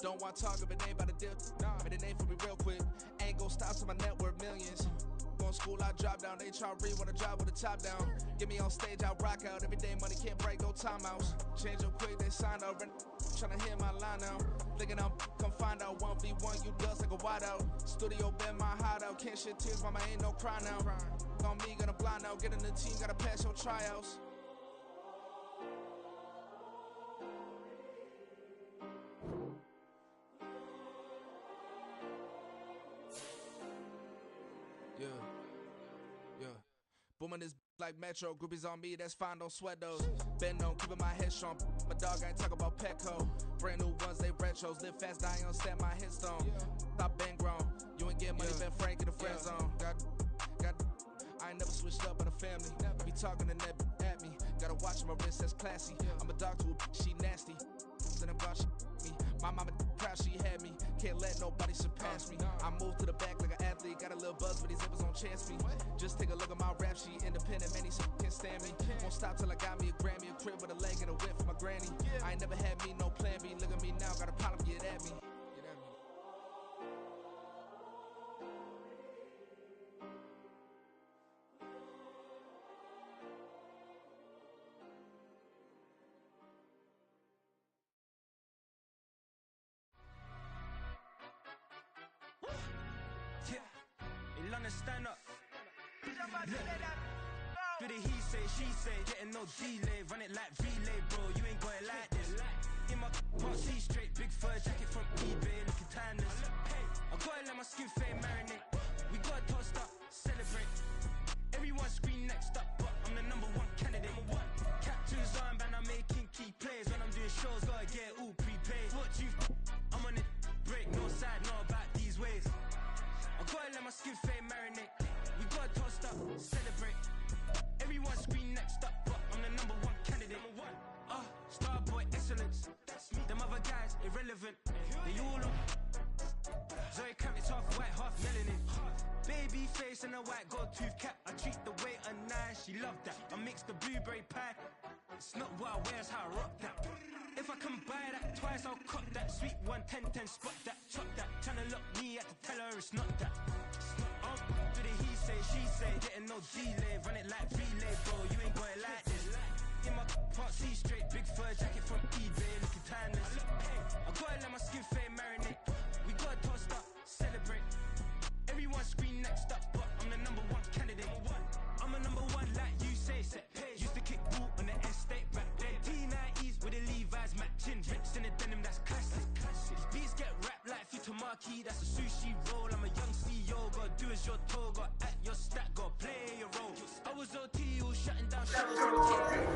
Don't want to talk if it ain't about the deal. I mean, it ain't for me real quick. Ain't gon' stop till my net worth millions. Going school, I drop down. They try to read when I drop with the top down. Get me on stage, I rock out. Every day money can't break, no timeouts. Change up quick, they sign up. Tryna hear my line now. Thinking I'm come find out 1v1, you dust like a wideout. Studio been my hideout. Can't shed tears, mama ain't no cry now. On me, gonna blind out. Get in the team, gotta pass your tryouts. Yeah. Booming this like Metro. Groupies on me, that's fine, don't sweat those. Bend on, keeping my head strong. My dog ain't talk about Petco. Brand new ones, they retros. Live fast, dying on set, my headstone. Stop been grown. You ain't getting money, been Frank in the friend zone. I ain't never switched up on the family. Be talking to that at me. Gotta watch my wrist, that's classy. I'm a dog to a she nasty. Then I'm gone, she me. My mama proud she had me. Can't let nobody surpass me. I move to the back like an athlete. Got a little buzz, but these zippers don't chance me. Just take a look at my rap sheet. Independent, man, these can't stand me. Won't stop till I got me a Grammy, a crib with a leg and a whip for my granny. I ain't never had me no plan B. Look at me now, got a problem, get at me. Stand up. Do the he say, she say, getting no delay, run it like relay, bro. You ain't got it like this. In my part, see straight, big fur jacket from eBay, looking timeless. I gotta let my skin fade marinate. We gotta toast up, celebrate. Everyone scream next up, but I'm the #1 candidate. Captain's armband, I'm making key plays. When I'm doing shows, gotta get all prepaid. I'm on it, break, no side, no about these ways. I gotta let my skin fade marinate. We gotta toast up, celebrate. Everyone scream next up, but I'm the #1 candidate. Starboy excellence. That's me. Them other guys irrelevant. They all look. Zoe Camp, it's half white, half melanin. Baby face and a white gold tooth cap. I treat the waiter nice, she love that. I mix the blueberry pie. It's not what I wear, it's how I rock that. If I can buy that twice, I'll cut that. Sweet 110, spot that, chop that. Tryna lock me at the tell her it's not that. Do the he say, she say, getting no delay. Run it like relay, bro, you ain't got it like this. In my part, see straight, big fur jacket from eBay, looking timeless. I gotta let my skin fade marinate. We gotta toast up, celebrate. Everyone scream next up, but I'm the #1 candidate. I'm a #1 like you say, set page. Used to kick ball on the estate back then. T90s with the Levi's matching. Rips in the denim, that's classic. These beats get wrapped like Futamaki, that's a sushi roll. I'm a young CEO, gotta do as you're told. Gotta act your stat, gotta play your role. I was OT, all shutting down shows.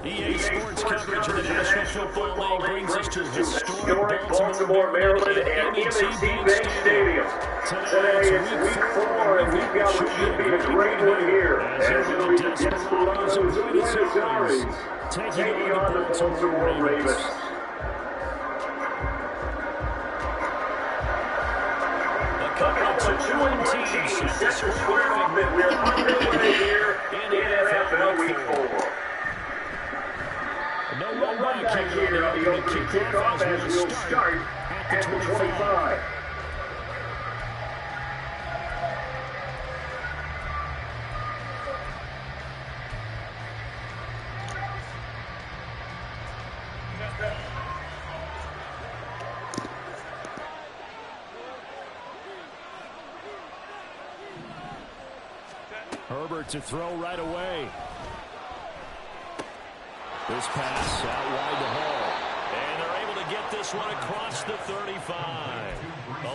EA Sports coverage of the National Football League brings us to historic Baltimore, Maryland, and M&T Bank Stadium. Tonight's week 4, and we've got what should be a great one here. As it'll be the Desperados of Buenos Aires taking on the Baltimore Ravens. The 2-1 teams set to square off that we're underway here in NFL Week 4. No run back here on the opening kickoff as we'll start at the 25. Herbert to throw right away. This pass out wide to Hall. And they're able to get this one across the 35.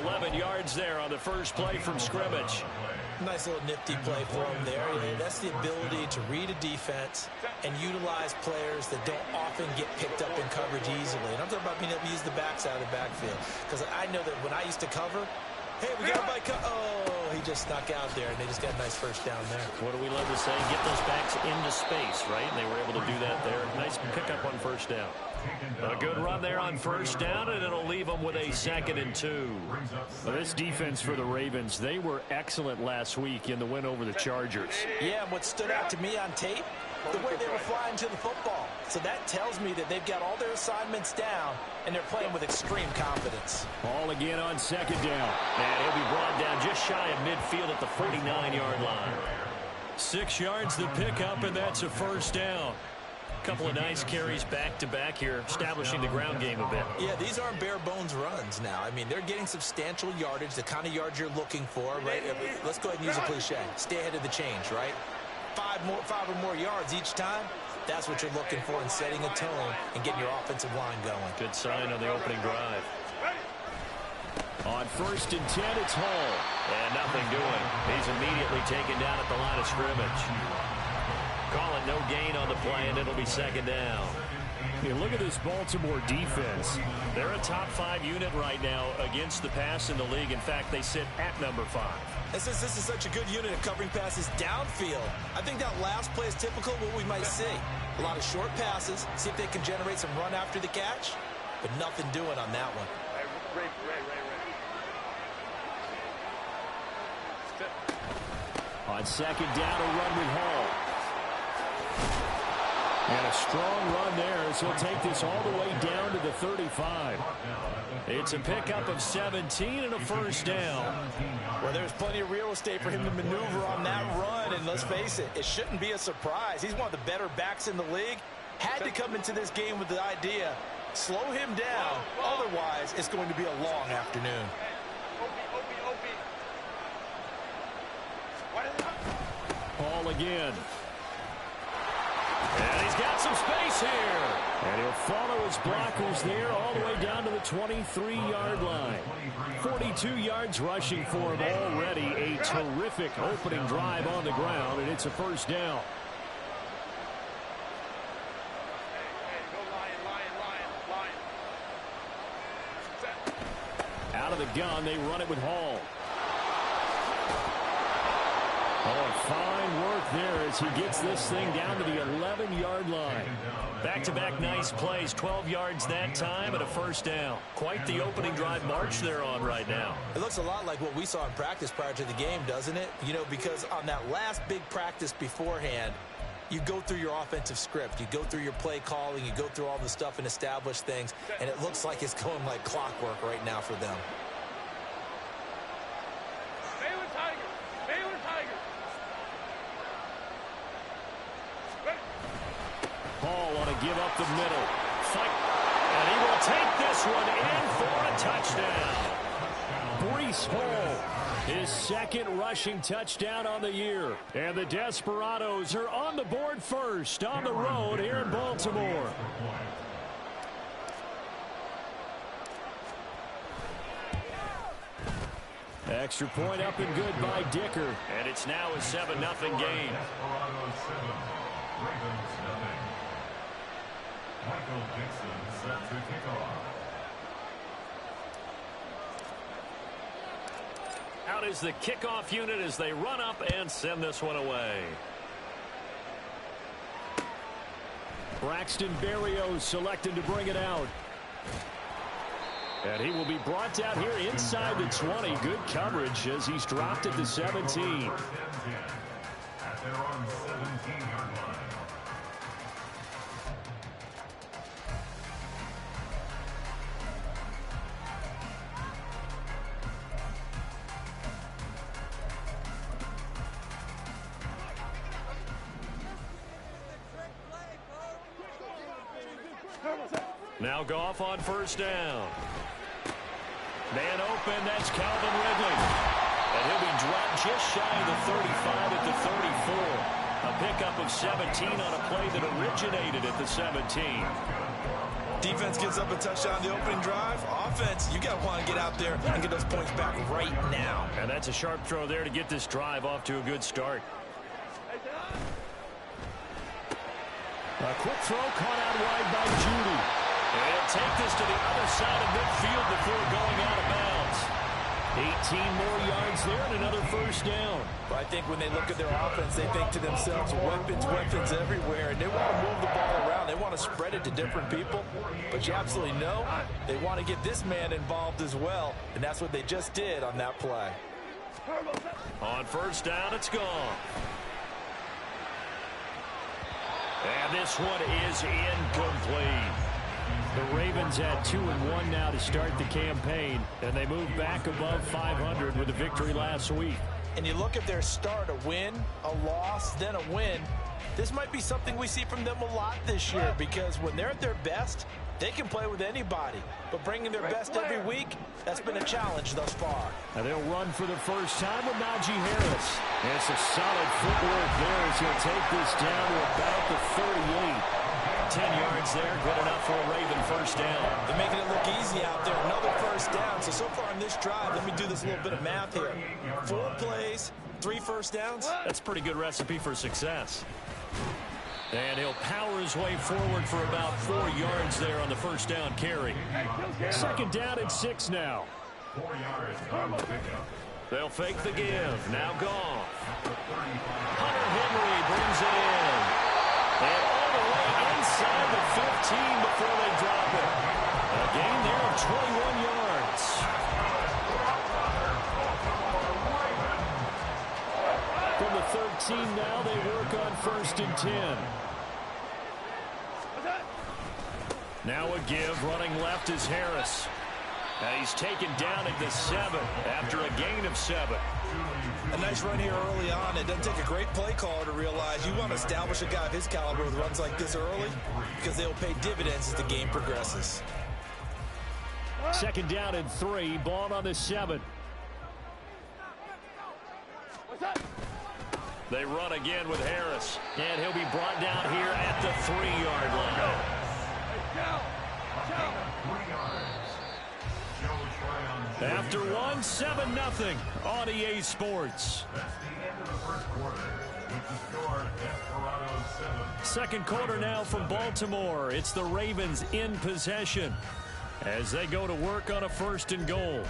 11 yards there on the first play from scrimmage. Nice little nifty play for him there. That's the ability to read a defense and utilize players that don't often get picked up in coverage easily. And I'm talking about being able to use the backside of the backfield. Because I know that when I used to cover, hey, we got a bike. Oh, he just snuck out there, and they just got a nice first down there. What do we love to say? Get those backs into space, right? And they were able to do that there. Nice pickup on first down. A good run there on first down, and it'll leave them with a 2nd and 2. Well, this defense for the Ravens, they were excellent last week in the win over the Chargers. Yeah, and what stood out to me on tape, the way they were flying to the football. So that tells me that they've got all their assignments down, and they're playing with extreme confidence. Ball again on 2nd down. And he'll be brought down just shy of midfield at the 49-yard line. 6 yards to pick up, and that's a 1st down. Couple of nice carries back-to-back here, establishing the ground game a bit. Yeah, these aren't bare-bones runs now. I mean, they're getting substantial yardage, the kind of yards you're looking for, right? Let's go ahead and use a cliche. Stay ahead of the change, right? 5 or more yards each time. That's what you're looking for in setting a tone and getting your offensive line going. Good sign on the opening drive. On 1st and 10, it's Hall. And nothing doing. He's immediately taken down at the line of scrimmage. Call it no gain on the play, and it'll be 2nd down. Hey, look at this Baltimore defense. They're a top 5 unit right now against the pass in the league. In fact, they sit at number 5. And since this is such a good unit of covering passes downfield, I think that last play is typical of what we might see. A lot of short passes, see if they can generate some run after the catch, but nothing doing on that one. On 2nd down, a run with Hall. And a strong run there as he'll take this all the way down to the 35. It's a pickup of 17 and a 1st down. Well, there's plenty of real estate for him to maneuver on that run, and let's face it, it shouldn't be a surprise. He's one of the better backs in the league. Had to come into this game with the idea, slow him down, otherwise it's going to be a long afternoon. Hall again. And he's got some space here. And he'll follow his blockers there all the way down to the 23-yard line. 42 yards rushing for him already. A terrific opening drive on the ground, and it's a 1st down. Out of the gun, they run it with Hall. Oh, fine work there as he gets this thing down to the 11-yard line. Back-to-back nice plays, 12 yards that time and a 1st down. Quite the opening drive march they're on right now. It looks a lot like what we saw in practice prior to the game, doesn't it? You know, because on that last big practice beforehand, you go through your offensive script. You go through your play calling. You go through all the stuff and establish things. And it looks like it's going like clockwork right now for them. Hall want to give up the middle. Fight. And he will take this one in for a touchdown. Breece Hall, his 2nd rushing touchdown on the year. And the Desperados are on the board first on the road here in Baltimore. Extra point up and good by Dicker. And it's now a 7-0 game. Out is the kickoff unit as they run up and send this one away. Braxton Berrios selected to bring it out. And he will be brought down here inside the 20. Good coverage as he's dropped at the 17. Now Goff on 1st down. Man open, that's Calvin Ridley. And he'll be dropped just shy of the 35 at the 34. A pickup of 17 on a play that originated at the 17. Defense gets up a touchdown the opening drive. Offense, you got to want to get out there and get those points back right now. And that's a sharp throw there to get this drive off to a good start. A quick throw caught out wide by Judy. And he'll take this to the other side of midfield before going out of bounds. 18 more yards there and another first down. But I think when they look at their offense, they think to themselves, weapons, weapons everywhere, and they want to move the ball around. They want to spread it to different people. But you absolutely know they want to get this man involved as well, and that's what they just did on that play. On first down, it's gone. And this one is incomplete. The Ravens at 2-1 now to start the campaign, and they move back above 500 with a victory last week. And you look at their start, a win, a loss, then a win. This might be something we see from them a lot this year, because when they're at their best, they can play with anybody. But bringing their best every week, that's been a challenge thus far. And they'll run for the first time with Najee Harris. And it's a solid footwork there as he'll take this down to about the 38. 10 yards there, good enough for a Raven first down. They're making it look easy out there. Another first down. So far on this drive, let me do this little bit of math here. 4 plays, 3 first downs. That's a pretty good recipe for success. And he'll power his way forward for about 4 yards there on the first down carry. Second down and 6 now. 4 yards. They'll fake the give. Now Goff. Hunter Henry brings it in. And all the way inside the 15 before they drop it. A gain there of 21 yards. From the 13 now, they work on first and 10. Now a give, running left is Harris. And he's taken down at the 7 after a gain of 7. A nice run here early on. It doesn't take a great play caller to realize you want to establish a guy of his caliber with runs like this early, because they'll pay dividends as the game progresses. Second down and 3, ball on the 7. They run again with Harris, and he'll be brought down here at the 3-yard line. After 1, 7-0 on EA Sports. That's the end of the first quarter, with the score Desperado 7. Second quarter now from Baltimore. It's the Ravens in possession as they go to work on a first and goal.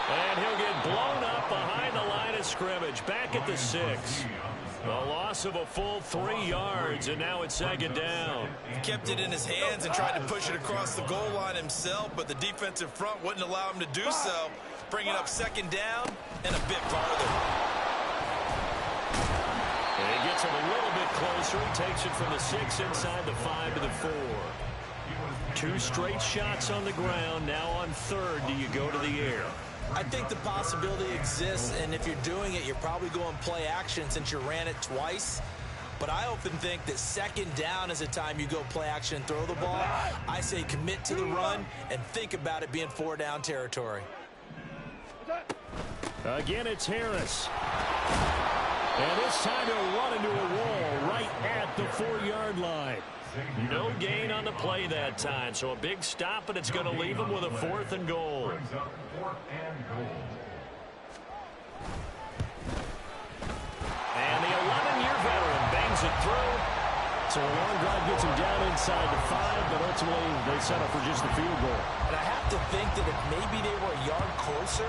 And he'll get blown up behind the line of scrimmage, back at the 6. The loss of a full 3 yards, and now it's second down. He kept it in his hands and tried to push it across the goal line himself, but the defensive front wouldn't allow him to do so, bringing up second down and a bit farther. And he gets him a little bit closer. He takes it from the 6 inside the 5 to the 4. 2 straight shots on the ground. Now on third, do you go to the air? I think the possibility exists, and if you're doing it, you're probably going play action since you ran it twice. But I often think that second down is a time you go play action and throw the ball. I say commit to the run and think about it being 4-down territory. Again, it's Harris. And this time he'll run into a wall right at the 4-yard line. No gain on the play that time, so a big stop, and it's going to leave him with a 4th and goal. And the 11-year veteran bangs it through. So a long drive gets him down inside the 5, but ultimately they settle for just the field goal. And I have to think that if maybe they were a yard closer,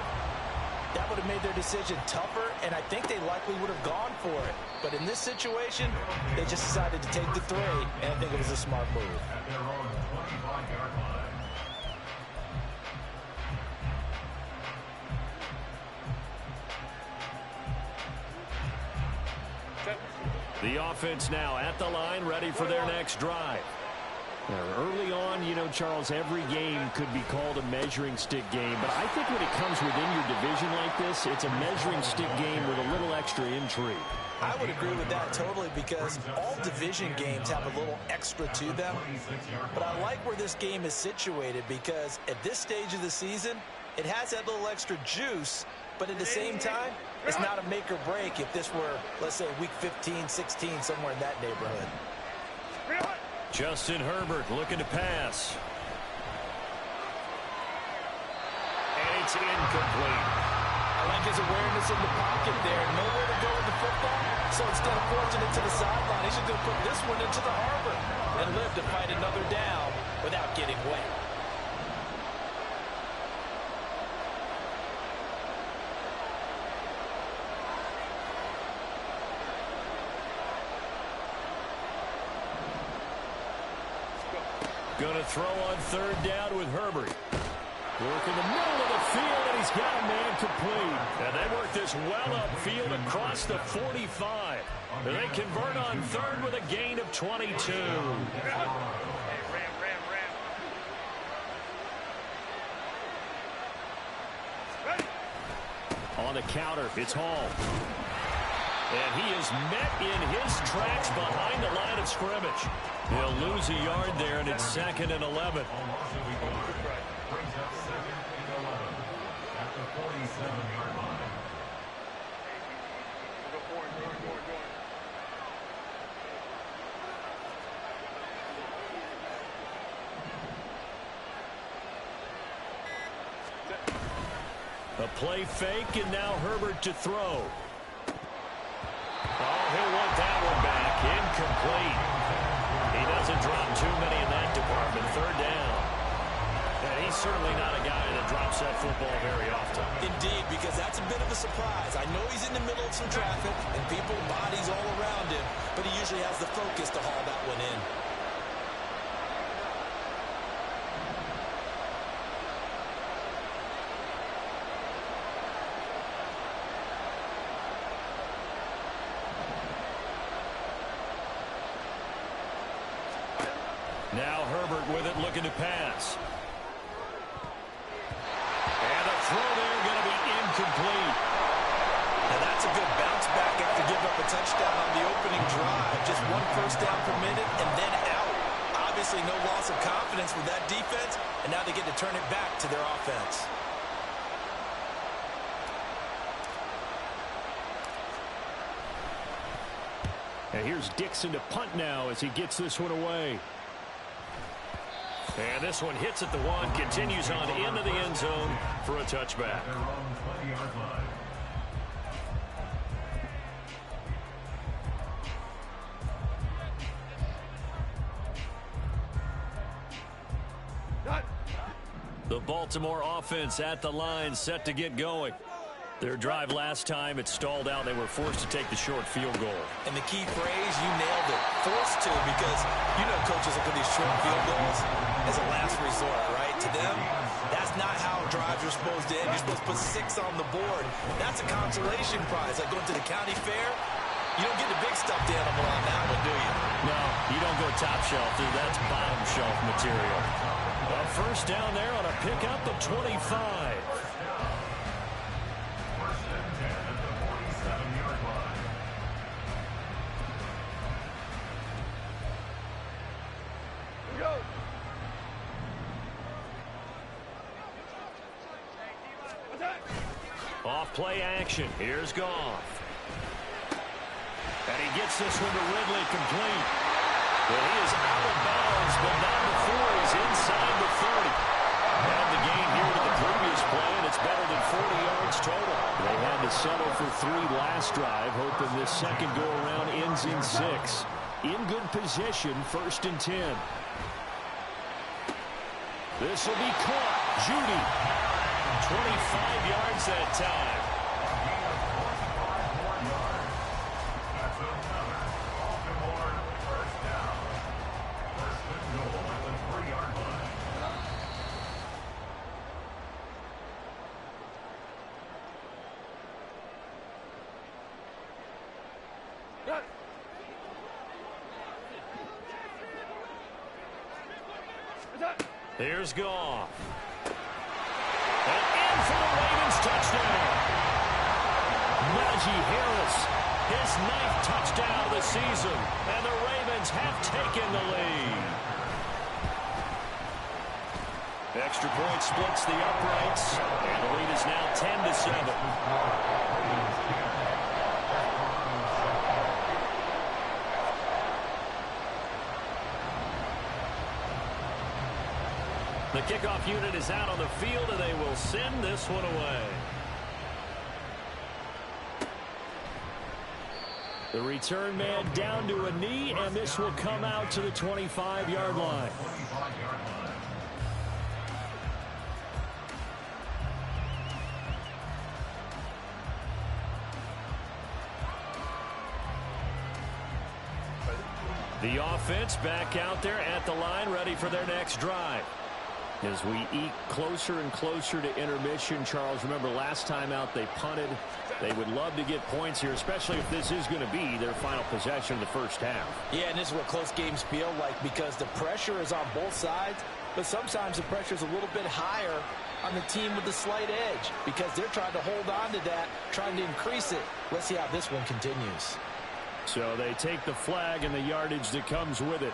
that would have made their decision tougher, and I think they likely would have gone for it. But in this situation, they just decided to take the 3, and I think it was a smart move. The offense now at the line, ready for their next drive. Early on, you know, Charles, every game could be called a measuring stick game, but I think when it comes within your division like this, it's a measuring stick game with a little extra intrigue. I would agree with that totally, because all division games have a little extra to them. But I like where this game is situated, because at this stage of the season, it has that little extra juice, but at the same time, it's not a make or break if this were, let's say, week 15, 16, somewhere in that neighborhood. Justin Herbert looking to pass. And it's incomplete. I like his awareness in the pocket there. Nowhere to go with the football. So instead of forcing it to the sideline. He's just going to put this one into the harbor and live to fight another down without getting wet. Going to throw on third down with Herbert. Work in the middle of the field, and he's got a man complete. And they work this well upfield across the 45. And they convert on third with a gain of 22. On the counter, it's Hall. And he is met in his tracks behind the line of scrimmage. He'll lose a yard there, and it's 2nd and 11. A play fake, and now Herbert to throw. Oh, he'll want that one back. Incomplete. He doesn't drop too many in that department. Third down. And he's certainly not a guy that drops that football very often. Indeed, because that's a bit of a surprise. I know he's in the middle of some traffic and people, bodies all around him, but he usually has the focus to haul that one in. Now Herbert with it, looking to pass. And the throw there going to be incomplete. And that's a good bounce back after giving up a touchdown on the opening drive. Just 1 first down per minute and then out. Obviously no loss of confidence with that defense, and now they get to turn it back to their offense. And here's Dixon to punt now as he gets this one away. And this one hits at the 1, continues on into the end zone for a touchback. The Baltimore offense at the line, set to get going. Their drive last time, it stalled out. They were forced to take the short field goal. And the key phrase, you nailed it. Forced to, because you know coaches look at these short field goals as a last resort, right? To them, that's not how drives are supposed to end. You're supposed to put 6 on the board. That's a consolation prize. Like going to the county fair, you don't get the big stuffed animal on that one, do you? No, you don't go top shelf, dude. That's bottom shelf material. A first down there on a pickup of 25. Off play action. Here's Goff. And he gets this one to Ridley complete. Well, he is out of bounds, but not before he's inside the 30. And the gain here to the previous play, and it's better than 40 yards total. They had to settle for 3 last drive, hoping this second go-around ends in 6. In good position, 1st and 10. This will be caught. Judy. 25 yards that time. Here's Goff. And in for the Ravens touchdown. Najee Harris, his 9th touchdown of the season. And the Ravens have taken the lead. Extra point splits the uprights. And the lead is now 10-7. The kickoff unit is out on the field, and they will send this one away. The return man down to a knee, and this will come out to the 25-yard line. The offense back out there at the line, ready for their next drive. As we eke closer and closer to intermission, Charles, remember last time out they punted. They would love to get points here, especially if this is going to be their final possession of the first half. Yeah, and this is what close games feel like because the pressure is on both sides, but sometimes the pressure is a little bit higher on the team with the slight edge because they're trying to hold on to that, trying to increase it. Let's see how this one continues. So they take the flag and the yardage that comes with it.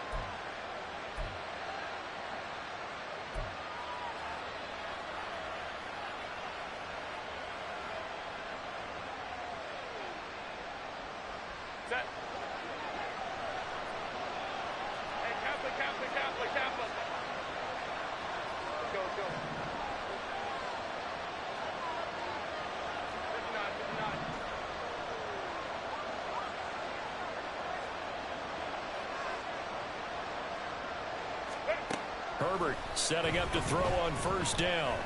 Herbert setting up to throw on first down.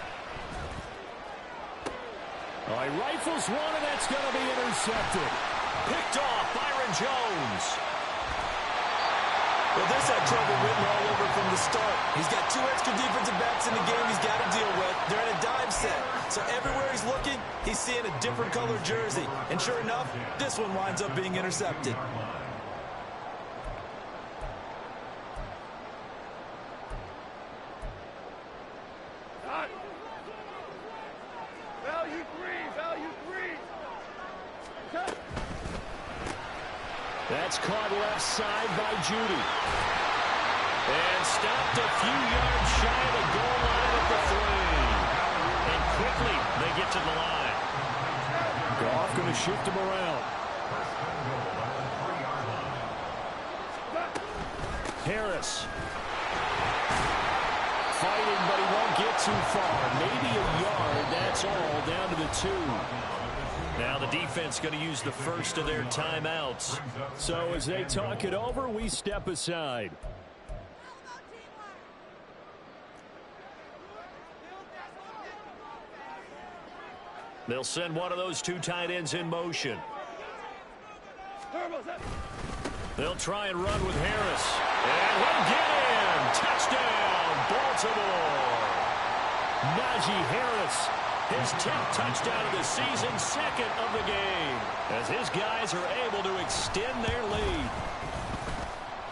All right, rifles one, and that's going to be intercepted. Picked off, Byron Jones. Well, this had trouble written all over from the start. He's got two extra defensive backs in the game he's got to deal with. They're in a dime set. So everywhere he's looking, he's seeing a different color jersey. And sure enough, this one winds up being intercepted. That's caught left side by Judy. And stopped a few yards shy of the goal line at the 3. And quickly they get to the line. Goff going to shift him around. Harris. Fighting, but he won't get too far. Maybe a yard, that's all, down to the 2. Now the defense going to use the first of their timeouts. So as they talk it over, we step aside. They'll send one of those two tight ends in motion. They'll try and run with Harris. And he'll get in. Touchdown, Baltimore. Najee Harris. His 10th touchdown of the season, second of the game, as his guys are able to extend their lead.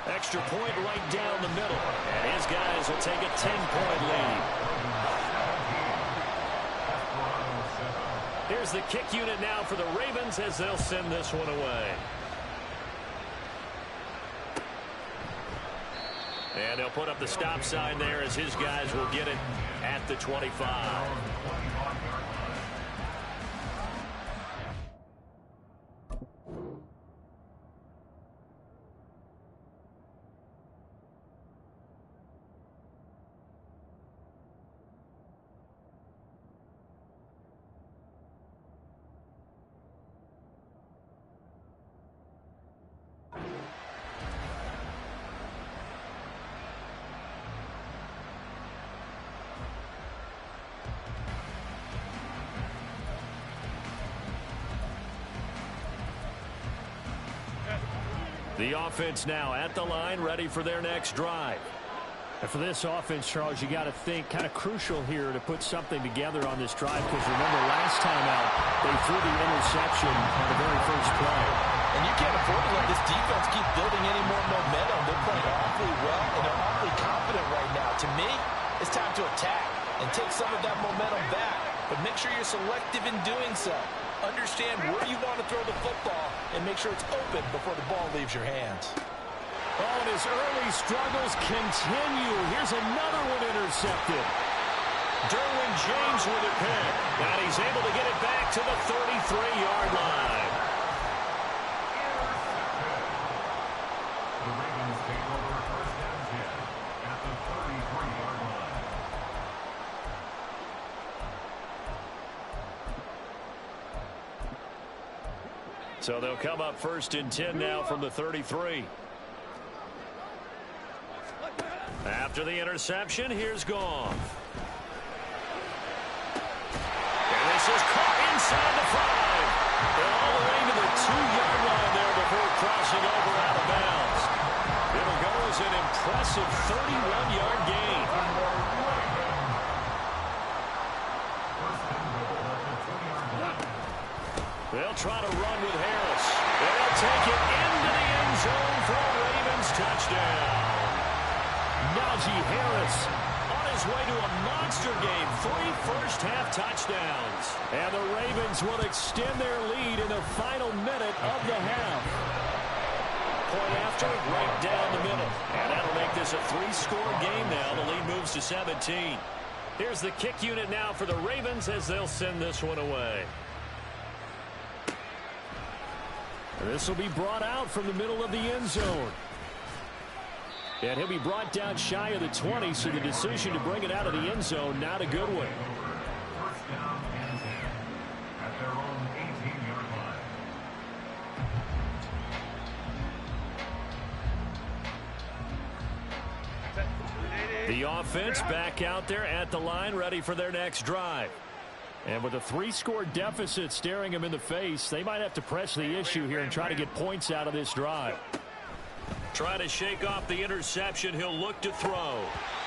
Extra point right down the middle, and his guys will take a 10-point lead. Here's the kick unit now for the Ravens as they'll send this one away. And they'll put up the stop sign there as his guys will get it at the 25. The offense now at the line, ready for their next drive. And for this offense, Charles, you got to think kind of crucial here to put something together on this drive because remember last time out they threw the interception on the very first play. And you can't afford to let this defense keep building any more momentum. They're playing awfully well, and they're awfully confident right now. To me, it's time to attack and take some of that momentum back. But make sure you're selective in doing so. Understand where you want to throw the football and make sure it's open before the ball leaves your hands. Oh, and his early struggles continue. Here's another one intercepted. Derwin James with a pick. And he's able to get it back to the 33-yard line. The Ravens take over first down 10 at the 33-yard line. So they'll come up 1st and 10 now from the 33. After the interception, here's Goff. And this is caught inside the 5. All the way to the 2-yard line there before crossing over out of bounds. It'll go as an impressive 31-yard gain. They'll try to run with Harris. They'll take it into the end zone for a Ravens touchdown. Najee Harris on his way to a monster game. 3 first-half touchdowns. And the Ravens will extend their lead in the final minute of the half. Point after, right down the middle. And that'll make this a 3-score game now. The lead moves to 17. Here's the kick unit now for the Ravens as they'll send this one away. This will be brought out from the middle of the end zone. And he'll be brought down shy of the 20, so the decision to bring it out of the end zone, not a good one. The offense back out there at the line, ready for their next drive. And with a 3-score deficit staring him in the face, they might have to press the issue here and try to get points out of this drive. Trying to shake off the interception, he'll look to throw.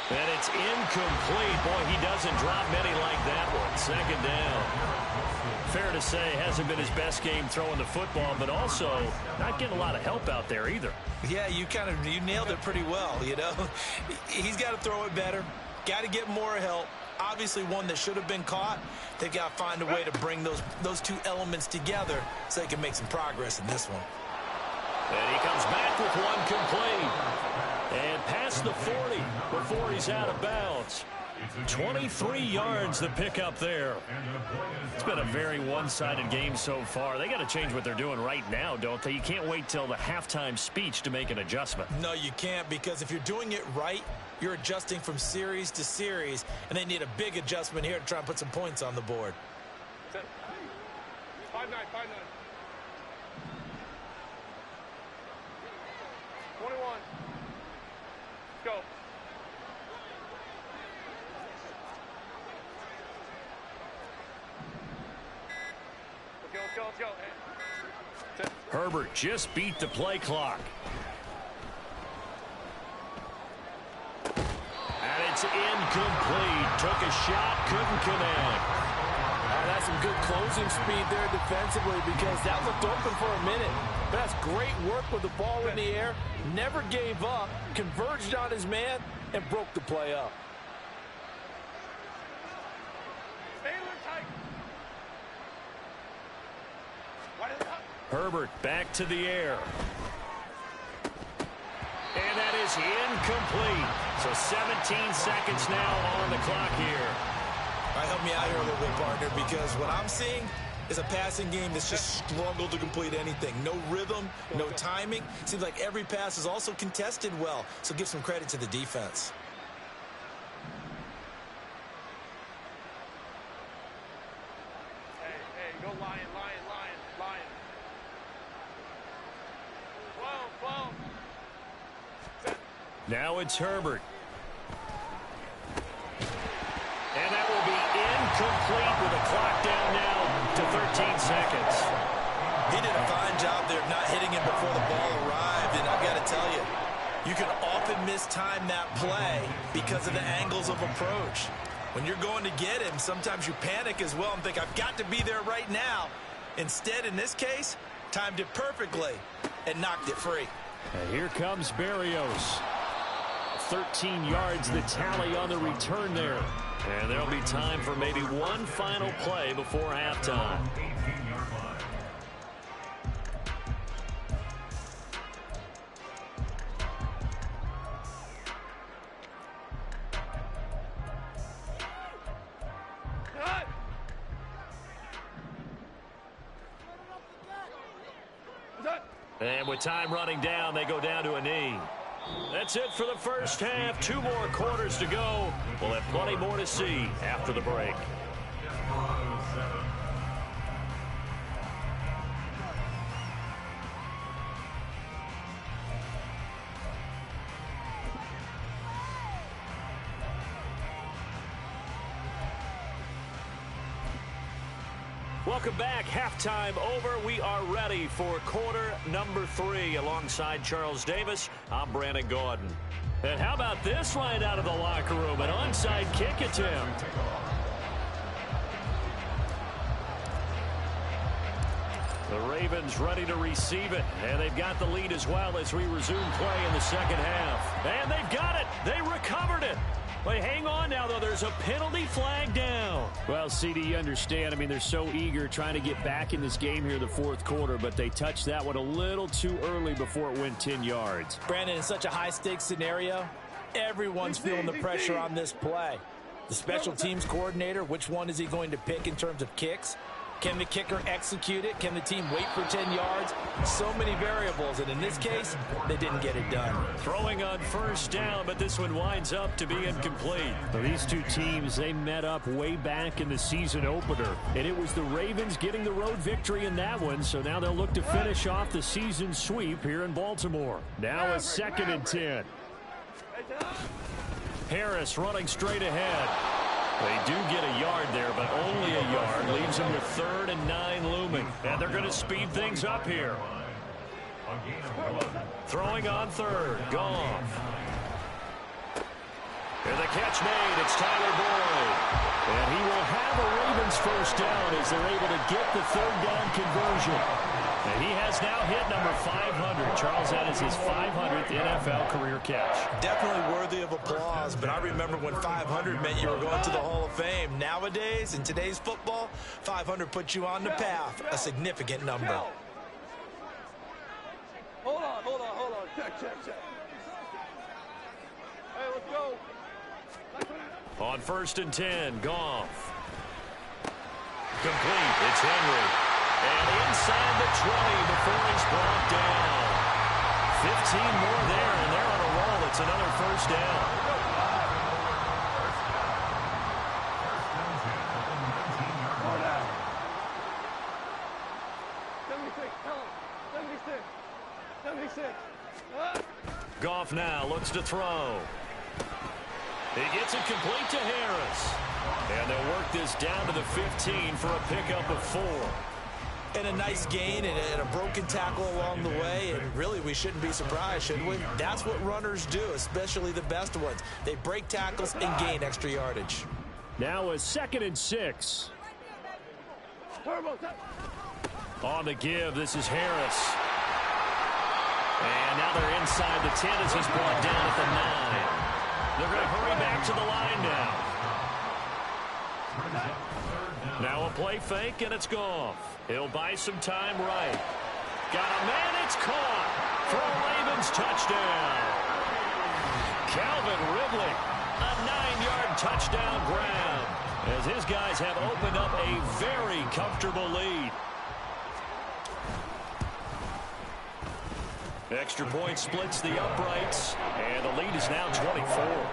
And it's incomplete. Boy, he doesn't drop many like that one. 2nd down. Fair to say, hasn't been his best game throwing the football, but also not getting a lot of help out there either. Yeah, you nailed it pretty well, you know. He's got to throw it better. Got to get more help. Obviously one that should have been caught. They've got to find a way to bring those 2 elements together so they can make some progress in this one. And he comes back with one complete. And past the 40 before he's out of bounds. 23 yards the pickup there. It's been a very one-sided game so far. They got to change what they're doing right now, don't they? You can't wait till the halftime speech to make an adjustment. No, you can't, because if you're doing it right, you're adjusting from series to series, and they need a big adjustment here to try and put some points on the board. 5-9, 5-9. 21. Go. Let's go. Hey. Herbert just beat the play clock. And it's incomplete. Took a shot, couldn't connect. That's some good closing speed there defensively, because that looked open for a minute. But that's great work with the ball in the air. Never gave up, converged on his man, and broke the play up. Herbert back to the air. And that is incomplete. So 17 seconds now on the clock here. All right, help me out here a little bit, partner, because what I'm seeing is a passing game that's just struggled to complete anything. No rhythm, no timing. Seems like every pass is also contested well, so give some credit to the defense. Hey, go Lion. Whoa. Now it's Herbert. And that will be incomplete with the clock down now to 13 seconds. He did a fine job there of not hitting him before the ball arrived, and I've got to tell you, you can often mistime that play because of the angles of approach. When you're going to get him, sometimes you panic as well and think, I've got to be there right now. Instead, in this case, timed it perfectly and knocked it free. And here comes Berrios. 13 yards the tally on the return there. And there'll be time for maybe one final play before halftime. And with time running down, they go down to a knee. That's it for the first half. 2 more quarters to go. We'll have plenty more to see after the break. Welcome back. Halftime over. We are ready for quarter number 3. Alongside Charles Davis, I'm Brandon Gaudin. And how about this line out of the locker room? An onside kick attempt. The Ravens ready to receive it. And they've got the lead as well as we resume play in the second half. And they've got it. They recovered it. But hang on now, though. There's a penalty flag down. Well, CD, you understand. I mean, they're so eager trying to get back in this game here in the fourth quarter, but they touched that one a little too early before it went 10 yards. Brandon, in such a high-stakes scenario, everyone's feeling the pressure on this play. The special teams coordinator, which one is he going to pick in terms of kicks? Can the kicker execute it? Can the team wait for 10 yards? So many variables, and in this case, they didn't get it done. Throwing on first down, but this one winds up to be incomplete. Well, these two teams, they met up way back in the season opener, and it was the Ravens getting the road victory in that one, so now they'll look to finish off the season sweep here in Baltimore. Now a 2nd and 10. Harris running straight ahead. They do get a yard there, but only a yard. Leaves them with 3rd and 9 looming. And they're going to speed things up here. Throwing on 3rd. Goff. And the catch made. It's Tyler Boyd. And he will have a Ravens first down as they're able to get the 3rd down conversion. And he has now hit number 500. Charles, that is his 500th NFL career catch. Definitely worthy of applause, but I remember when 500 meant you were going to the Hall of Fame. Nowadays, in today's football, 500 puts you on the path, a significant number. Hold on. Check. Hey, let's go. On 1st and 10, Goff. Complete. It's Henry. And inside the 20 before he's brought down. 15 more there, and they're on a roll. It's another first down. Goff now looks to throw. He gets it complete to Harris. And they'll work this down to the 15 for a pickup of 4. And a nice gain and a broken tackle along the way. And really, we shouldn't be surprised, should we? That's what runners do, especially the best ones. They break tackles and gain extra yardage. Now a 2nd and 6. On the give, this is Harris. And now they're inside the 10 as he's brought down at the 9. They're going to hurry back to the line now. Now a play fake, and it's Goff. He'll buy some time right. Got a man, it's caught for a Ravens touchdown. Calvin Ridley, a 9-yard touchdown grab, as his guys have opened up a very comfortable lead. Extra point splits the uprights, and the lead is now 24.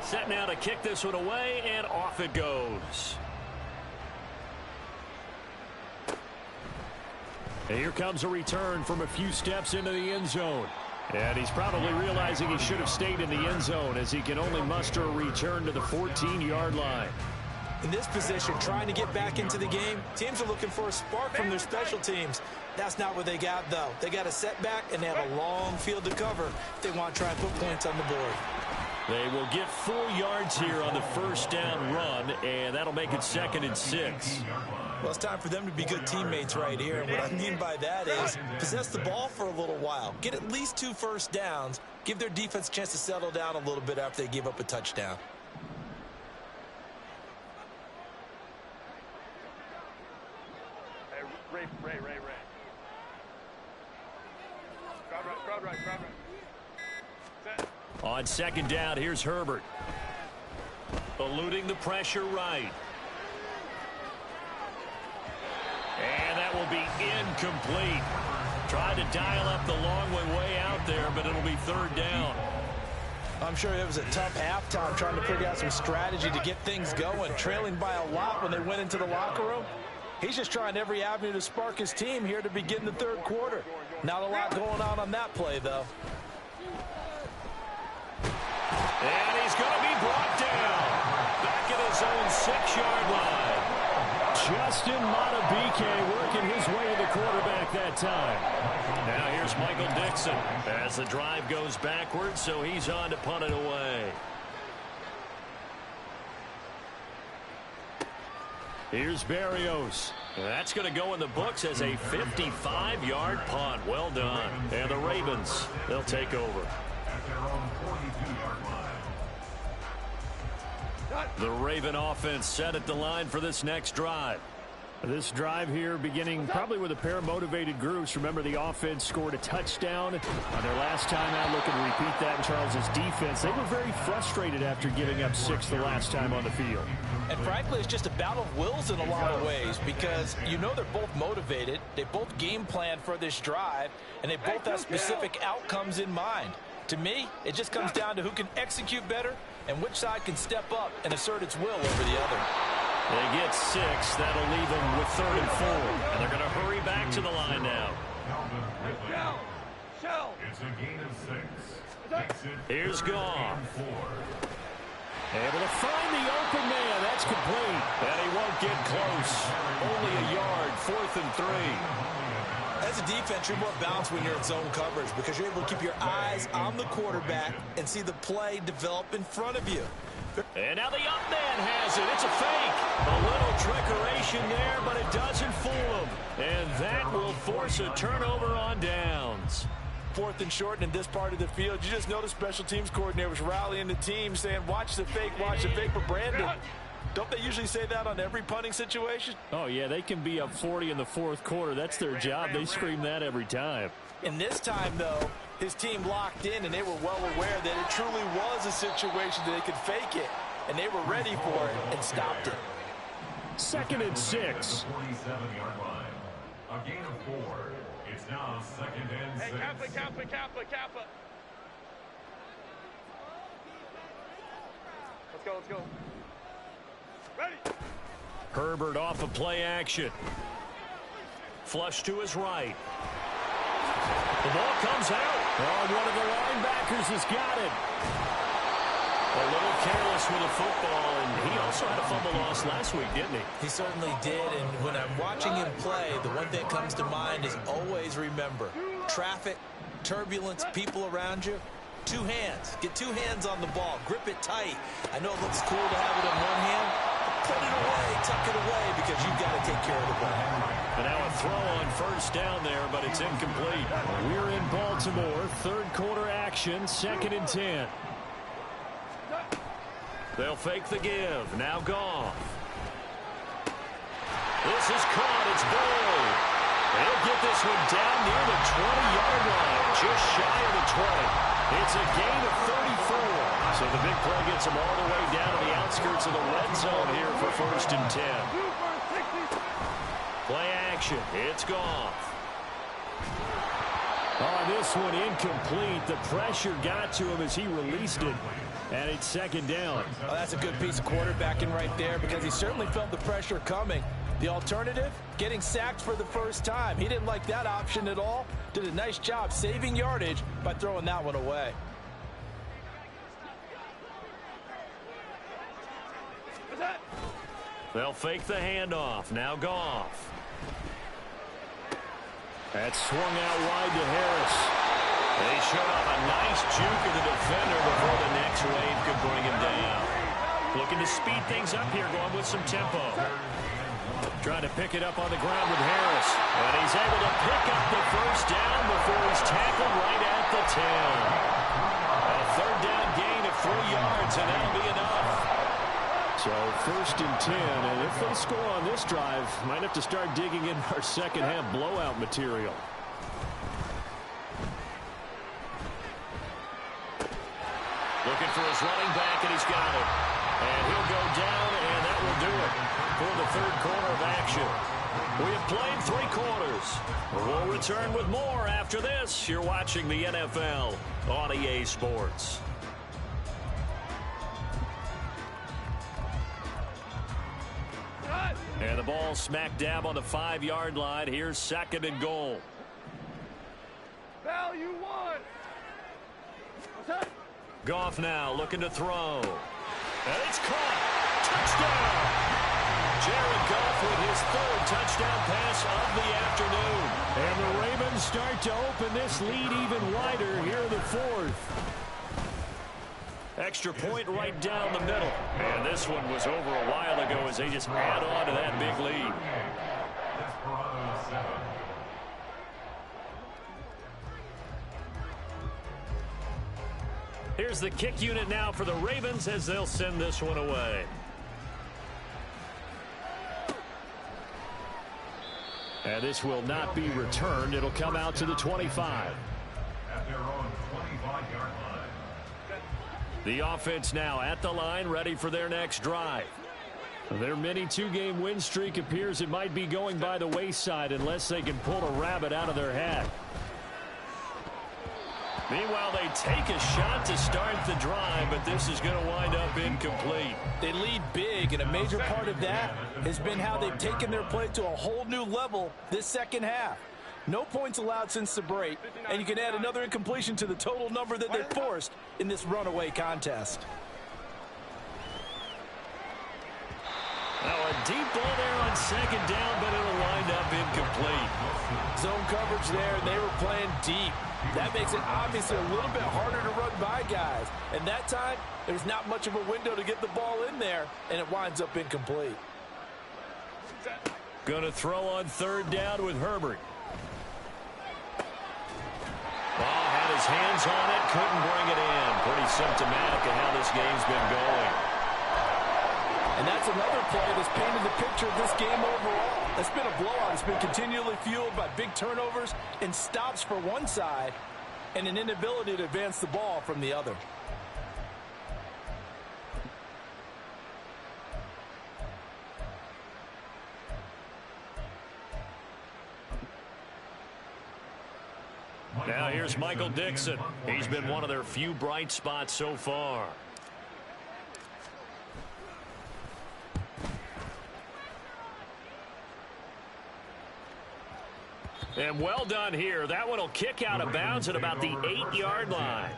Set now to kick this one away, and off it goes. And here comes a return from a few steps into the end zone. And he's probably realizing he should have stayed in the end zone as he can only muster a return to the 14-yard line. In this position, trying to get back into the game, teams are looking for a spark from their special teams. That's not what they got, though. They got a setback, and they have a long field to cover if they want to try and put points on the board. They will get 4 yards here on the first down run, and that'll make it 2nd and 6. Well, it's time for them to be good teammates right here. And what I mean by that is possess the ball for a little while. Get at least 2 first downs. Give their defense a chance to settle down a little bit after they give up a touchdown. Hey, Ray. Crowd right. Set. On 2nd down, here's Herbert. Eluding the pressure right. And that will be incomplete. Tried to dial up the long way out there, but it'll be 3rd down. I'm sure it was a tough halftime trying to figure out some strategy to get things going. Trailing by a lot when they went into the locker room. He's just trying every avenue to spark his team here to begin the 3rd quarter. Not a lot going on that play, though. And he's going to be brought down. Back at his own 6-yard line. Justin Matabike working his way to the quarterback that time. Now here's Michael Dixon as the drive goes backwards, so he's on to punt it away. Here's Berrios. That's going to go in the books as a 55-yard punt. Well done. And the Ravens, they'll take over. The Raven offense set at the line for this next drive. This drive here beginning probably with a pair of motivated groups. Remember, the offense scored a touchdown on their last time out. Looking to repeat that in Charles's defense. They were very frustrated after giving up 6 the last time on the field. And frankly, it's just a battle of wills in a lot of ways because you know they're both motivated. They both game plan for this drive, and they both have specific outcomes in mind. To me, it just comes down to who can execute better and which side can step up and assert its will over the other. They get 6. That'll leave them with 3rd and 4. And they're going to hurry back to the line now. It's a gain of 6. Here's Goff. Able to find the open man. That's complete. And he won't get close. Only a yard. 4th and 3. As a defense, you're more balanced when you're in zone coverage because you're able to keep your eyes on the quarterback and see the play develop in front of you. And now the up man has it. It's a fake. A little trickeration there, but it doesn't fool him. And that will force a turnover on downs. 4th and short in this part of the field. You just notice special teams coordinators rallying the team saying, watch the fake for Brandon. Don't they usually say that on every punting situation? Oh, yeah, they can be up 40 in the 4th quarter. That's their job. They scream that every time. And this time, though, his team locked in, and they were well aware that it truly was a situation that they could fake it, and they were ready for it and stopped it. 2nd and 6. 47-yard line. A gain of 4. It's now 2nd and 6. Hey, Kappa. Let's go. Ready. Herbert off of play action. Flush to his right. The ball comes out. Oh, one of the linebackers has got it. A little careless with the football, and he also had a fumble loss last week, didn't he? He certainly did, and when I'm watching him play, the one thing that comes to mind is always remember, traffic, turbulence, people around you, 2 hands. Get 2 hands on the ball. Grip it tight. I know it looks cool to have it in one hand. Put it away, tuck it away, because you've got to take care of the ball. And now a throw on 1st down there, but it's incomplete. We're in Baltimore. 3rd quarter action, 2nd and 10. They'll fake the give. Now Goff. This is caught. It's Boyd. They'll get this one down near the 20-yard line, just shy of the 20. It's a gain of 34. So the big play gets them all the way down to the outskirts of the red zone here for 1st and 10. Play action. It's Goff. Oh, this one incomplete. The pressure got to him as he released it. And it's 2nd down. Oh, that's a good piece of quarterbacking right there because he certainly felt the pressure coming. The alternative, getting sacked for the first time. He didn't like that option at all. Did a nice job saving yardage by throwing that one away. They'll fake the handoff. Now Goff. That's swung out wide to Harris. They showed off a nice juke of the defender before the next wave could bring him down. Looking to speed things up here, going with some tempo. Trying to pick it up on the ground with Harris. And he's able to pick up the 1st down before he's tackled right at the 10. A 3rd down gain of 3 yards, and that'll be enough. So 1st and 10, and if they score on this drive, might have to start digging in our 2nd half blowout material. Looking for his running back, and he's got it. And he'll go down, and that will do it for the 3rd quarter of action. We have played 3 quarters. We'll return with more after this. You're watching the NFL on EA Sports. And the ball smack dab on the 5-yard line. Here's 2nd and goal. Value 1. What's that? Goff now looking to throw. And it's caught. touchdown. Jared Goff with his third touchdown pass of the afternoon. And the Ravens start to open this lead even wider here in the fourth. Extra point right down the middle. And this one was over a while ago as they just add on to that big lead. Here's the kick unit now for the Ravens as they'll send this one away. And this will not be returned. It'll come out to the 25. At their own 25-yard line. The offense now at the line, ready for their next drive. Their mini two-game win streak appears it might be going by the wayside unless they can pull a rabbit out of their hat. Meanwhile, they take a shot to start the drive, but this is going to wind up incomplete. They lead big, and a major part of that has been how they've taken their play to a whole new level this second half. No points allowed since the break, and you can add another incompletion to the total number that they forced in this runaway contest. Now a deep ball there on second down, but it'll wind up incomplete. Zone coverage there, and they were playing deep. That makes it obviously a little bit harder to run by guys. And that time, there's not much of a window to get the ball in there, and it winds up incomplete. Going to throw on third down with Herbert. Ball had his hands on it, couldn't bring it in. Pretty symptomatic of how this game's been going. And that's another play that's painted the picture of this game overall. It's been a blowout. It's been continually fueled by big turnovers and stops for one side and an inability to advance the ball from the other. Now here's Michael Dixon. He's been one of their few bright spots so far. And well done here. That one will kick out of bounds at about the 8-yard line.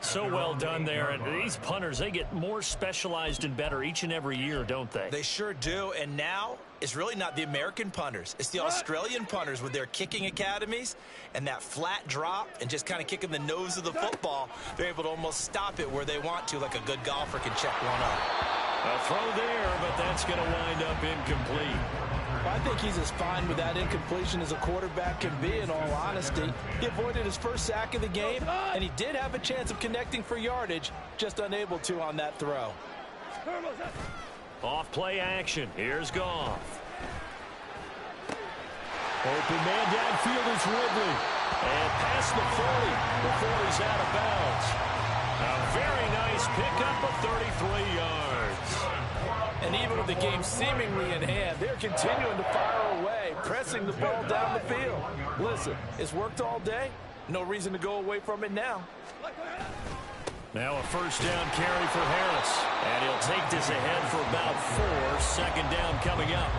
So well done there. And these punters, they get more specialized and better each and every year, don't they? They sure do. And now it's really not the American punters. It's the Australian punters with their kicking academies and that flat drop and just kind of kicking the nose of the football. They're able to almost stop it where they want to, like a good golfer can check one up. A throw there, but that's going to wind up incomplete. I think he's as fine with that incompletion as a quarterback can be, in all honesty. He avoided his first sack of the game, and he did have a chance of connecting for yardage, just unable to on that throw. Off play action. Here's Goff. Open man downfield is Ridley. And past the 40. The 40's out of bounds. A very nice pickup of 33 yards. And even with the game seemingly in hand, they're continuing to fire away, pressing the ball down the field. Listen, it's worked all day. No reason to go away from it now. Now a first down carry for Harris. And he'll take this ahead for about 4. Second down coming up.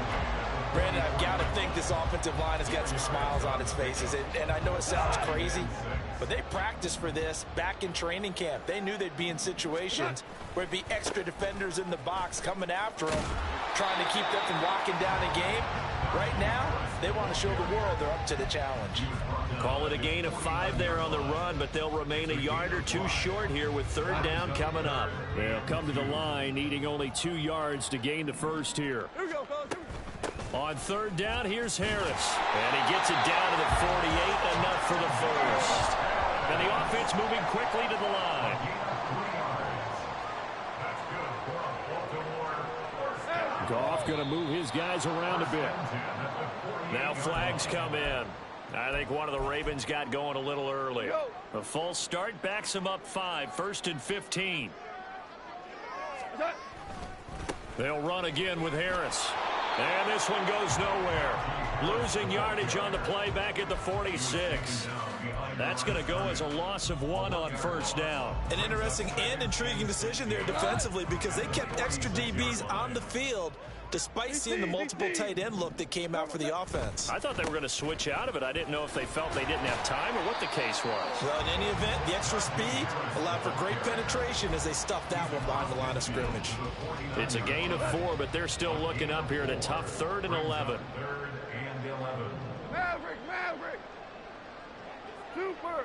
Brandon, I've got to think this offensive line has got some smiles on its faces. And I know it sounds crazy, but they practiced for this back in training camp. They knew they'd be in situations where it'd be extra defenders in the box coming after them, trying to keep them from locking down a game. Right now, they want to show the world they're up to the challenge. Call it a gain of 5 there on the run, but they'll remain a yard or 2 short here with third down coming up. They'll come to the line, needing only 2 yards to gain the first here. On third down, here's Harris. And he gets it down to the 48, enough for the first. And the offense moving quickly to the line. Goff going to move his guys around a bit. Now flags come in. I think one of the Ravens got going a little early. A false start backs him up 5, 1st and 15. They'll run again with Harris. And this one goes nowhere. Losing yardage on the play back at the 46. That's going to go as a loss of 1 on first down. An interesting and intriguing decision there defensively because they kept extra DBs on the field despite seeing the multiple tight end look that came out for the offense. I thought they were going to switch out of it. I didn't know if they felt they didn't have time or what the case was. Well, in any event, the extra speed allowed for great penetration as they stuffed that one behind the line of scrimmage. It's a gain of 4, but they're still looking up here at a tough 3rd and 11. Maverick! Super!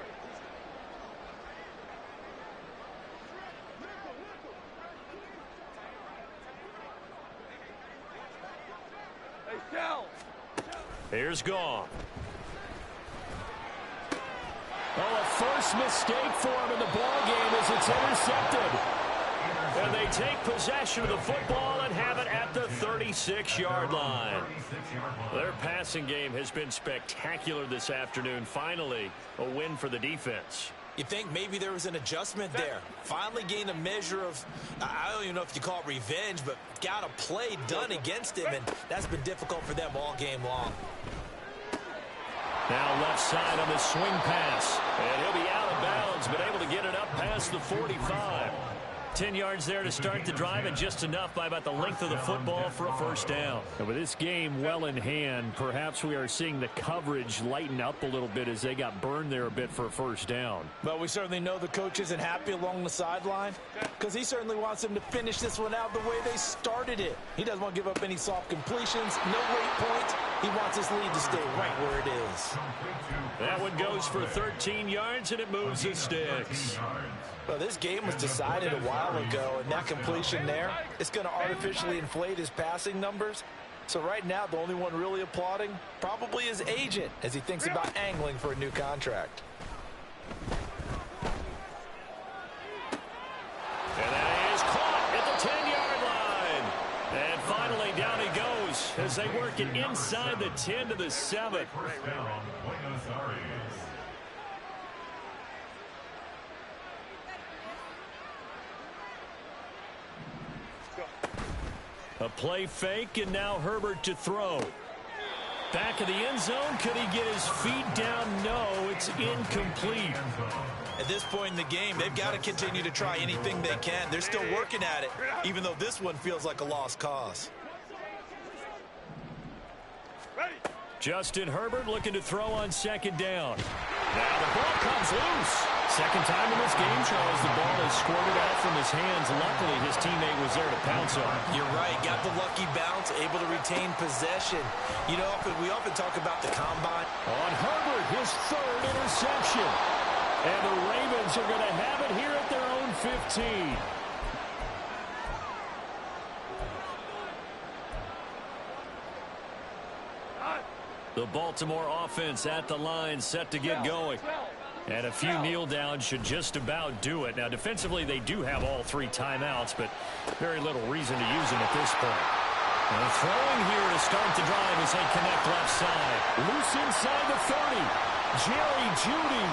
Hey, Shell! Here's Goff. Oh, a first mistake for him in the ball game as it's intercepted. And they take possession of the football and have it at the 36-yard line. Their passing game has been spectacular this afternoon. Finally, a win for the defense. You think maybe there was an adjustment there. Finally gained a measure of, I don't even know if you call it revenge, but got a play done against him, and that's been difficult for them all game long. Now left side on the swing pass. And he'll be out of bounds, but able to get it up past the 45. 10 yards there to start the drive, and just enough by about the length of the football for a first down. And with this game well in hand, perhaps we are seeing the coverage lighten up a little bit as they got burned there a bit for a first down. But we certainly know the coach isn't happy along the sideline because he certainly wants them to finish this one out the way they started it. He doesn't want to give up any soft completions, no late points. He wants his lead to stay right where it is. That one goes for 13 yards, and it moves the sticks. Well, this game was decided a while ago, and that completion there, it's going to artificially inflate his passing numbers. So right now, the only one really applauding probably his agent as he thinks about angling for a new contract. And that is caught at the 10-yard line. And finally, down he goes as they work it inside the 10 to the 7. A play fake, and now Herbert to throw. Back of the end zone. Could he get his feet down? No, it's incomplete. At this point in the game, they've got to continue to try anything they can. They're still working at it, even though this one feels like a lost cause. Justin Herbert looking to throw on second down. Now the ball comes loose. Second time in this game, Charles, the ball is squirted out from his hands. Luckily, his teammate was there to pounce on him. You're right. Got the lucky bounce, able to retain possession. You know, we often talk about the combine. On Herbert, his 3rd interception. And the Ravens are going to have it here at their own 15. The Baltimore offense at the line, set to get going. And a few kneel downs should just about do it. Now, defensively, they do have all 3 timeouts, but very little reason to use them at this point. And throwing here to start the drive as they connect left side. Loose inside the 30. Jerry Jeudy.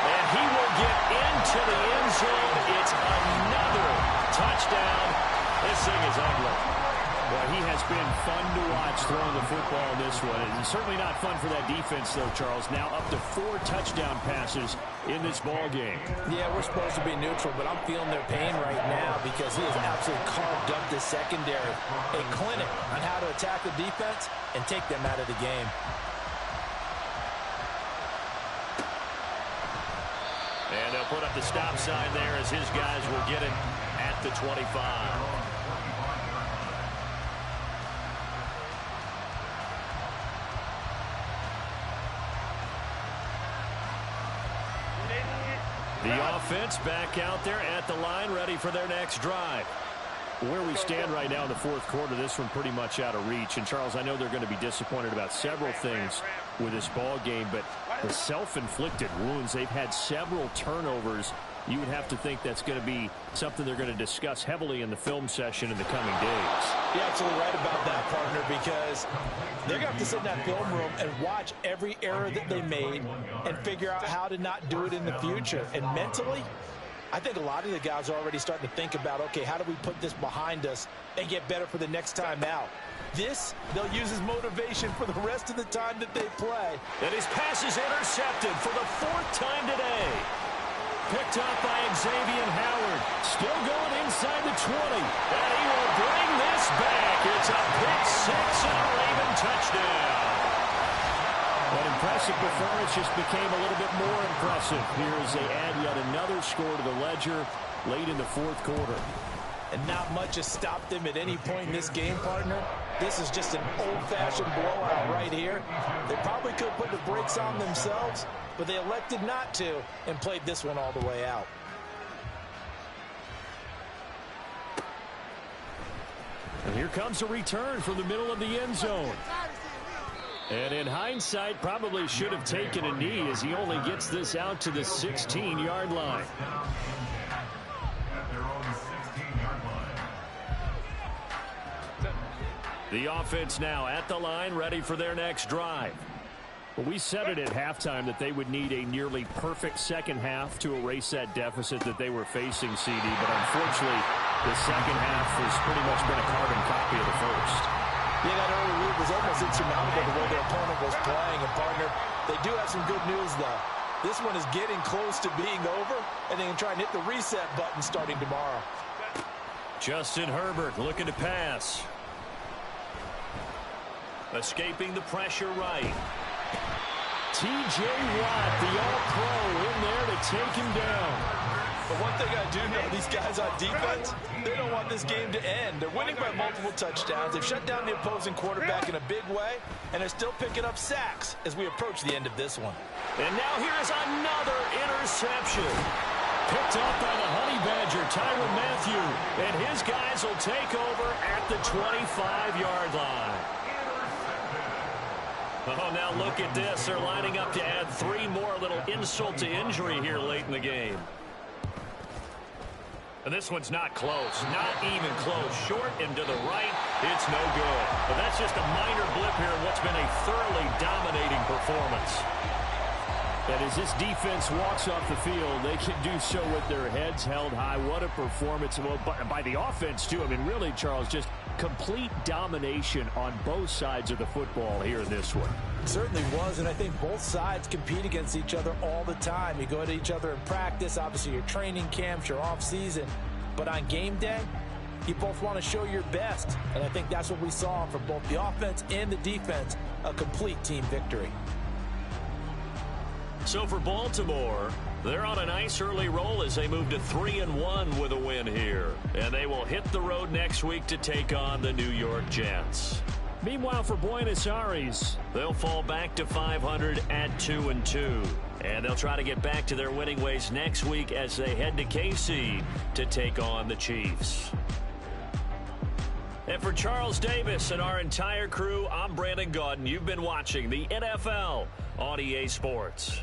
And he will get into the end zone. It's another touchdown. This thing is ugly. Well, he has been fun to watch throwing the football in this one. It's certainly not fun for that defense, though, Charles. Now up to 4 touchdown passes in this ball game. Yeah, we're supposed to be neutral, but I'm feeling their pain right now because he has absolutely carved up this secondary. A clinic on how to attack the defense and take them out of the game. And they'll put up the stop sign there as his guys will get it at the 25. The offense back out there at the line, ready for their next drive. Where we stand right now in the 4th quarter, this one pretty much out of reach. And, Charles, I know they're going to be disappointed about several things with this ball game, but the self-inflicted wounds, they've had several turnovers. You would have to think that's going to be something they're going to discuss heavily in the film session in the coming days. You're absolutely right about that, partner, because they're going to have to sit in that film room and watch every error that they made and figure out how to not do it in the future. And mentally, I think a lot of the guys are already starting to think about, okay, how do we put this behind us and get better for the next time out? This, they'll use as motivation for the rest of the time that they play. And his pass is intercepted for the 4th time today. Picked up by Xavier Howard. Still going inside the 20. And he will bring this back. It's a pick 6 and a Raven touchdown. That impressive performance just became a little bit more impressive here as they add yet another score to the ledger late in the 4th quarter. And not much has stopped them at any point in this game, partner. This is just an old-fashioned blowout right here. They probably could have put the brakes on themselves, but they elected not to and played this one all the way out. And here comes a return from the middle of the end zone. And in hindsight, probably should have taken a knee as he only gets this out to the 16-yard line. The offense now at the line, ready for their next drive. Well, we said it at halftime that they would need a nearly perfect second half to erase that deficit that they were facing, CD. But unfortunately, the second half has pretty much been a carbon copy of the first. Yeah, that early lead was almost insurmountable the way their opponent was playing. And, partner, they do have some good news, though. This one is getting close to being over, and they can try and hit the reset button starting tomorrow. Justin Herbert looking to pass. Escaping the pressure right. T.J. Watt, the all-pro, in there to take him down. But one thing I do know, these guys on defense, they don't want this game to end. They're winning by multiple touchdowns. They've shut down the opposing quarterback in a big way, and they're still picking up sacks as we approach the end of this one. And now here's another interception. Picked up by the Honey Badger, Tyrann Mathieu. And his guys will take over at the 25-yard line. Oh, now look at this. They're lining up to add 3 more, little insult to injury here late in the game. And this one's not close. Not even close. Short and to the right. It's no good. But that's just a minor blip here in what's been a thoroughly dominating performance. And as this defense walks off the field, they can do so with their heads held high. What a performance. Well, by the offense, too. I mean, really, Charles, just complete domination on both sides of the football here in this one. It certainly was, and I think both sides compete against each other all the time. You go at each other in practice, obviously your training camps, your off-season. But on game day, you both want to show your best. And I think that's what we saw from both the offense and the defense, a complete team victory. So for Baltimore, they're on a nice early roll as they move to 3-1 with a win here. And they will hit the road next week to take on the New York Jets. Meanwhile, for Buenos Aires, they'll fall back to 500 at 2-2. And they'll try to get back to their winning ways next week as they head to KC to take on the Chiefs. And for Charles Davis and our entire crew, I'm Brandon Gaudin. You've been watching the NFL on EA Sports.